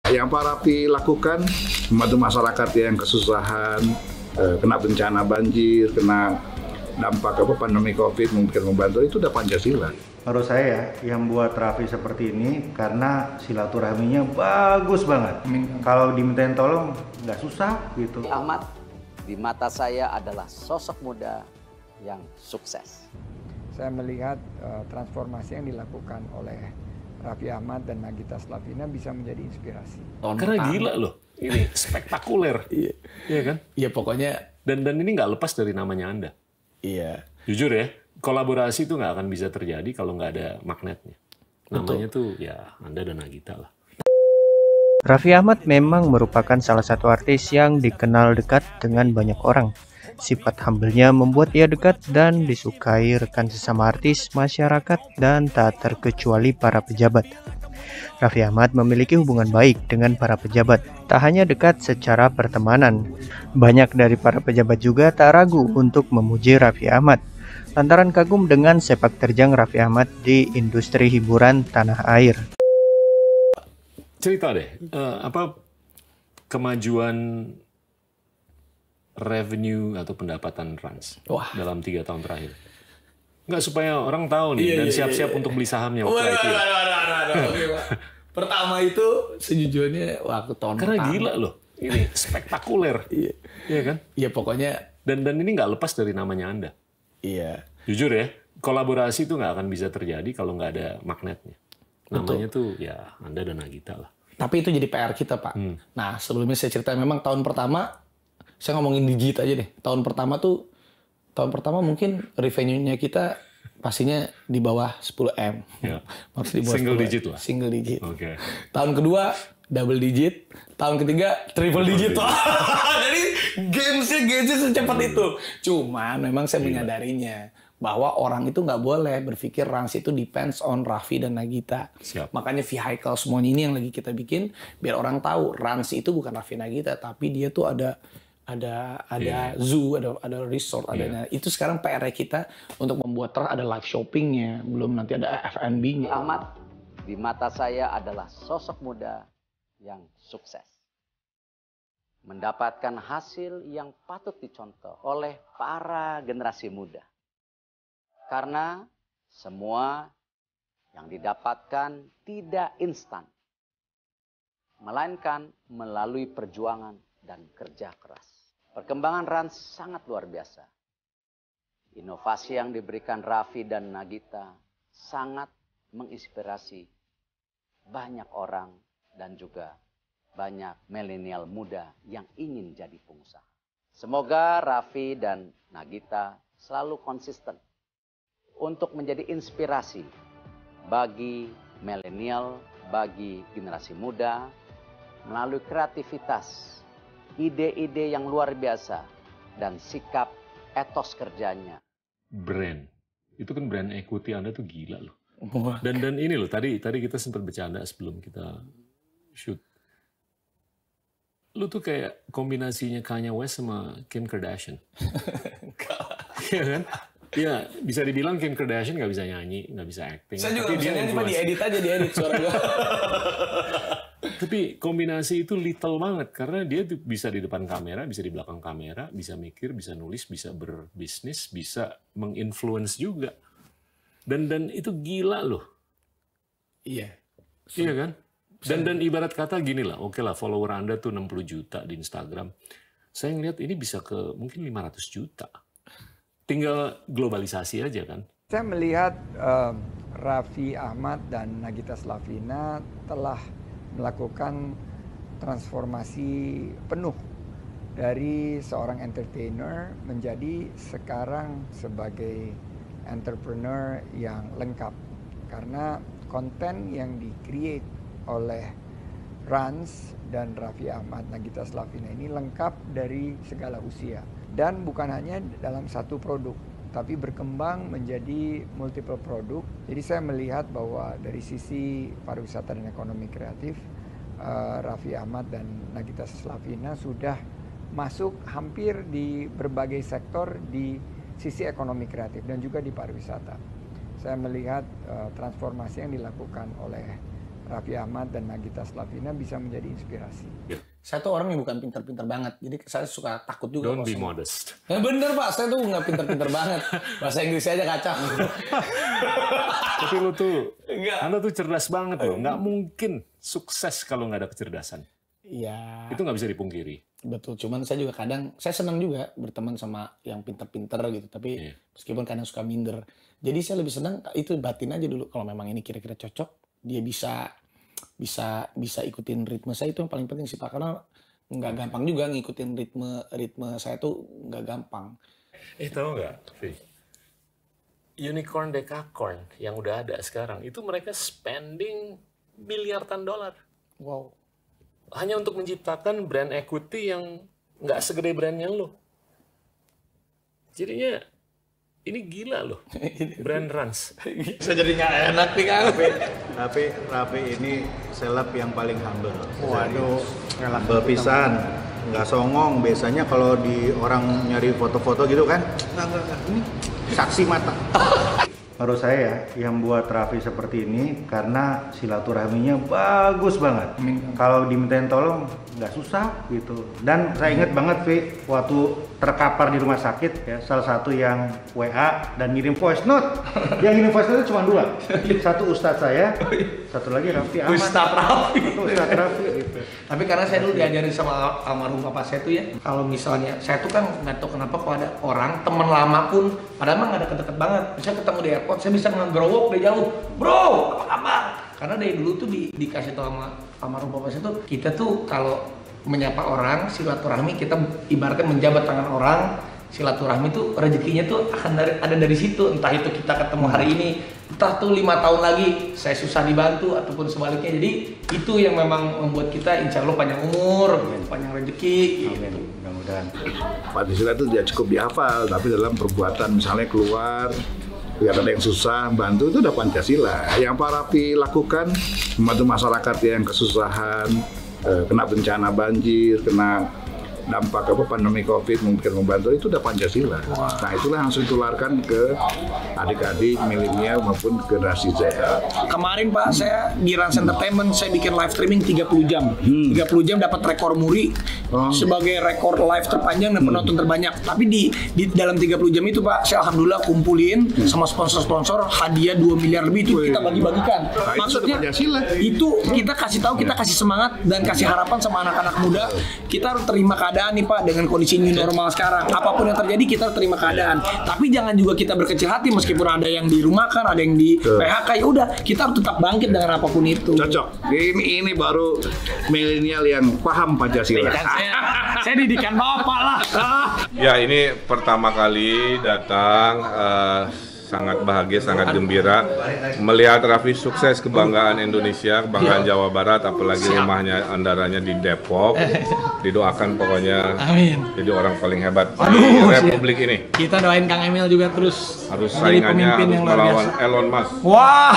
Yang Pak Raffi lakukan membantu masyarakat yang kesusahan, kena bencana banjir, kena dampak pandemi COVID, mungkin membantu, itu udah Pancasila. Menurut saya yang buat Raffi seperti ini karena silaturahminya bagus banget. Kalau dimintain tolong nggak susah gitu. Ahmad di mata saya adalah sosok muda yang sukses. Saya melihat transformasi yang dilakukan oleh Raffi Ahmad dan Nagita Slavina bisa menjadi inspirasi. Karena gila loh, ini spektakuler. Iya kan? Iya pokoknya. Dan ini nggak lepas dari namanya Anda. Iya. Jujur ya, kolaborasi itu nggak akan bisa terjadi kalau nggak ada magnetnya. Namanya tuh ya Anda dan Nagita lah. Raffi Ahmad memang merupakan salah satu artis yang dikenal dekat dengan banyak orang. Sifat humble-nya membuat ia dekat dan disukai rekan sesama artis, masyarakat, dan tak terkecuali para pejabat. Raffi Ahmad memiliki hubungan baik dengan para pejabat, tak hanya dekat secara pertemanan. Banyak dari para pejabat juga tak ragu untuk memuji Raffi Ahmad, lantaran kagum dengan sepak terjang Raffi Ahmad di industri hiburan tanah air. Cerita deh, apa kemajuan revenue atau pendapatan Rans dalam 3 tahun terakhir? Nggak, supaya orang tahu nih dan siap-siap untuk beli sahamnya waktu itu. Pertama itu sejujurnya waktu tahun Karena pertama. gila loh, ini spektakuler. Iya kan? Iya pokoknya. Dan ini nggak lepas dari namanya Anda. Iya. Jujur ya, kolaborasi itu nggak akan bisa terjadi kalau nggak ada magnetnya. Namanya tuh ya Anda dan Nagita lah. Tapi itu jadi PR kita, Pak. Nah, sebelumnya saya cerita memang tahun pertama, saya ngomongin digit aja deh. Tahun pertama mungkin revenue-nya kita pastinya di bawah 10M. Ya. Maksudnya di bawah Single 10M. digit lah. Single digit. Oke. Tahun kedua double digit, tahun ketiga triple digit. Jadi gamesnya secepat itu. Cuman memang saya menyadarinya bahwa orang itu nggak boleh berpikir Rans itu depends on Raffi dan Nagita. Siap. Makanya vehicle semuanya ini yang lagi kita bikin biar orang tahu Rans itu bukan Raffi Nagita, tapi dia tuh ada zoo, ada resort, ada itu sekarang PR kita untuk membuat ada live shoppingnya, belum nanti ada F&B-nya. Ahmad di mata saya adalah sosok muda yang sukses. Mendapatkan hasil yang patut dicontoh oleh para generasi muda. Karena semua yang didapatkan tidak instan. Melainkan melalui perjuangan dan kerja keras. Perkembangan Rans sangat luar biasa. Inovasi yang diberikan Raffi dan Nagita sangat menginspirasi banyak orang dan juga banyak milenial muda yang ingin jadi pengusaha. Semoga Raffi dan Nagita selalu konsisten untuk menjadi inspirasi bagi milenial, bagi generasi muda melalui kreativitas, ide-ide yang luar biasa, dan sikap etos kerjanya. Brand. Itu kan brand equity Anda tuh gila loh. Dan ini loh, tadi kita sempat bercanda sebelum kita shoot. Lu tuh kayak kombinasinya Kanye West sama Kim Kardashian. Iya kan? Iya, bisa dibilang Kim Kardashian nggak bisa nyanyi, nggak bisa acting. Saya juga bisa nyanyi, cuma diedit suara gue. Tapi kombinasi itu little banget, karena dia bisa di depan kamera, bisa di belakang kamera, bisa mikir, bisa nulis, bisa berbisnis, bisa menginfluence juga. Dan itu gila loh. Iya. Iya kan? Dan ibarat kata gini lah, oke lah follower Anda tuh 60 juta di Instagram. Saya ngeliat ini bisa ke mungkin 500 juta. Tinggal globalisasi aja kan. Saya melihat Raffi Ahmad dan Nagita Slavina telah melakukan transformasi penuh dari seorang entertainer menjadi sekarang sebagai entrepreneur yang lengkap. Karena konten yang di-create oleh Rans dan Raffi Ahmad, Nagita Slavina ini lengkap dari segala usia. Dan bukan hanya dalam satu produk, tapi berkembang menjadi multiple produk. Jadi saya melihat bahwa dari sisi pariwisata dan ekonomi kreatif, Raffi Ahmad dan Nagita Slavina sudah masuk hampir di berbagai sektor di sisi ekonomi kreatif dan juga di pariwisata. Saya melihat transformasi yang dilakukan oleh Raffi Ahmad dan Nagita Slavina bisa menjadi inspirasi. Saya tuh orangnya bukan pinter-pinter banget, jadi saya suka takut juga. Don't be modest. Ya bener Pak, saya tuh nggak pinter-pinter banget. Bahasa Inggris aja kacau. Tapi lu tuh, Anda tuh cerdas banget loh. Nggak mungkin sukses kalau nggak ada kecerdasan. Iya. Itu nggak bisa dipungkiri. Betul, cuman saya juga kadang, saya senang juga berteman sama yang pinter-pinter gitu. Tapi meskipun kadang suka minder. Jadi saya lebih senang itu batin aja dulu. Kalau memang ini kira-kira cocok, dia bisa ikutin ritme saya, itu yang paling penting sih Pak. Karena nggak gampang juga ngikutin ritme saya tuh nggak gampang. Tahu nggak, Vi? Unicorn Decacorn yang udah ada sekarang, itu mereka spending miliaran dolar. Wow. Hanya untuk menciptakan brand equity yang nggak segede brandnya lo. Jadinya ini gila loh, brand Rans. Saya jadi nggak enak nih Kang. Tapi Raffi ini seleb yang paling humble. Waduh, Humble pisan, nggak songong. Biasanya kalau di orang nyari foto-foto gitu kan, nggak. Ini saksi mata. Menurut saya yang buat Raffi seperti ini karena silaturahminya bagus banget. Kalau dimintain tolong nggak susah gitu. Dan saya ingat banget Vi, waktu terkapar di rumah sakit ya, salah satu yang WA dan ngirim voice note. Yang ngirim voice note cuma 2. Satu Ustadz saya, satu lagi Raffi Ahmad. Ustadz Raffi. Ustadz Raffi gitu. Tapi karena saya dulu diajarin sama almarhum papa saya tuh ya, kalau misalnya saya tuh kan nggak tahu kenapa kalau ada orang teman lama pun, padahal mah nggak deket-deket banget, misalnya ketemu di airport, saya bisa ngegrowok dari jauh, bro, apa kabar? Karena dari dulu tuh dikasih tahu sama almarhum papa saya tuh, kita tuh kalau menyapa orang, silaturahmi, kita ibaratnya menjabat tangan orang, silaturahmi tuh rezekinya tuh akan ada dari situ. Entah itu kita ketemu hari ini, entah tuh 5 tahun lagi saya susah dibantu ataupun sebaliknya. Jadi itu yang memang membuat kita insya Allah panjang umur, panjang rezeki. Amin. Mudah-mudahan. Pancasila itu tidak cukup dihafal, tapi dalam perbuatan misalnya keluar, lihat ada yang susah, bantu, itu udah Pancasila. Yang Pak Raffi lakukan, membantu masyarakat yang kesusahan, kena bencana banjir, kena dampak pandemi COVID, mungkin membantu, itu udah Pancasila. Nah itulah yang harus ditularkan ke adik-adik milenial maupun generasi Z. Kemarin Pak, saya di Rans Entertainment saya bikin live streaming 30 jam. 30 jam dapat rekor muri sebagai rekor live terpanjang dan penonton terbanyak. Tapi di dalam 30 jam itu Pak, saya alhamdulillah kumpulin sama sponsor-sponsor hadiah 2 miliar lebih, itu kita bagi-bagikan. Maksudnya itu kita kasih tahu, kita kasih semangat dan kasih harapan sama anak-anak muda. Kita harus terima keadaan nih Pak, dengan kondisi new normal sekarang. Apapun yang terjadi kita terima keadaan. Tapi jangan juga kita berkecil hati meskipun ada yang dirumahkan, ada yang di PHK. Ya udah, kita harus tetap bangkit dengan apapun itu. Cocok. Ini baru milenial yang paham Pancasila. Saya didikan bapak lah. Ya, ini pertama kali datang, sangat bahagia, sangat gembira melihat Raffi sukses, kebanggaan Indonesia, kebanggaan Jawa Barat, apalagi rumahnya andaranya di Depok. Didoakan pokoknya. Amin. Jadi orang paling hebat di Republik ini. Kita doain Kang Emil juga terus Harus saingannya harus melawan Elon Musk. Wah.